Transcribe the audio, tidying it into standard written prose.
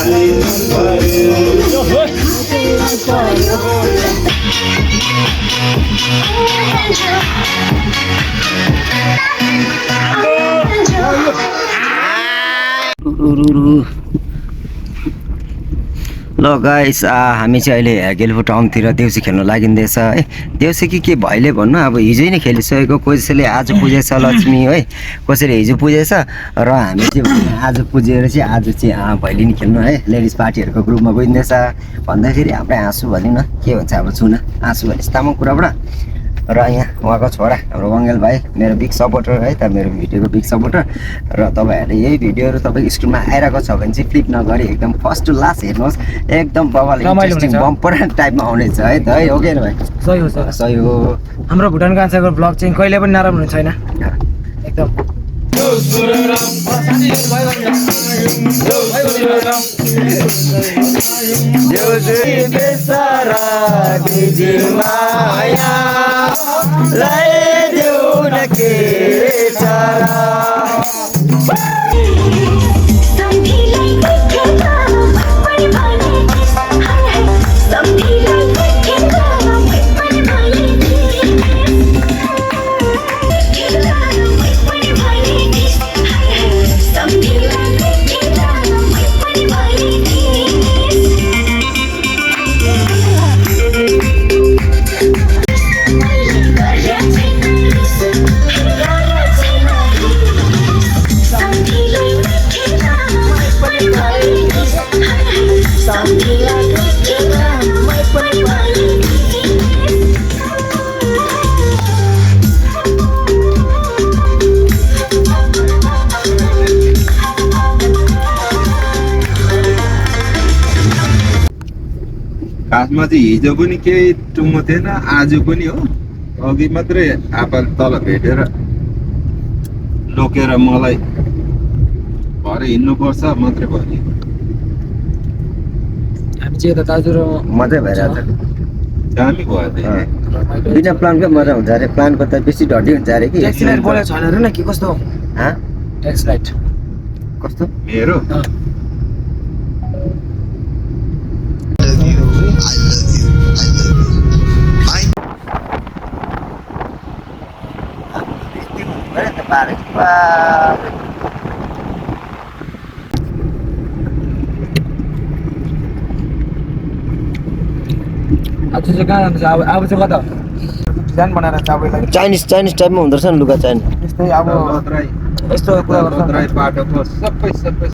ल गाइस हामी चाहिँ अहिले गेल्पो टाउनतिर देउसी खेल्न लागिँदैछ है। देउसी के भइले भन्नु, अब हिजै नै खेलिसकेको, कसैले आज पुजेछ लक्ष्मी है, कसैले हिजो पुजेछ र हामी चाहिँ आज पुजेर चाहिँ आज चाहिँ भैलिनी खेल्नु है। लेडिज पार्टीहरूको ग्रुपमा गइँदैछ भन्दाखेरि हाम्रै आँसु भनिन् न के भन्छ, अब छुन आँसु भने तामाङ कुराबाट। र यहाँ उहाँको छोरा हाम्रो वङ्गेल भाइ मेरो बिग सपोर्टर है त, मेरो भिडियोको बिग सपोर्टर। र तपाईँहरूले यही भिडियोहरू तपाईँको स्क्रिनमा आइरहेको छ भने चाहिँ फ्लिप नगरी एकदम फर्स्ट टु लास्ट हेर्नुहोस्, एकदम बवाल इन्ट्रेस्टिङ बम्पर टाइपमा आउनेछ है त है। हो कि भाइ? सही हो सर, सही हो। हाम्रो भुटान कान्छाको ब्लग चाहिँ कहिले पनि नराम्रो हुने छैन एकदम। खासमा चाहिँ हिजो पनि केही टुङ्गो थिएन, आज पनि हो। अघि मात्रै आपाले तल भेटेर लोकेर मलाई भरे हिँड्नुपर्छ मात्रै भन्यो। हामी चाहिँ यता दाजु र मजै भइरहेको छ, दामी भयो बिना प्लानकै मजा हुन्छ अरे। प्लानको त बेसी ढड्डी हुन्छ अरे कि। एक्सिडेन्ट बोलेको छैन र न के कस्तो हो? एक्सिडेन्ट कस्तो मेरो आज चाहिँ कहाँ जान्छ? अब चाहिँ कता डिजाइन बनाएर चाहिँ चाइनिज टाइपमा हुँदो रहेछ नि लुगा। चाइनिज यस्तै अब यस्तो कुरा गर्छ। बाटोको सबै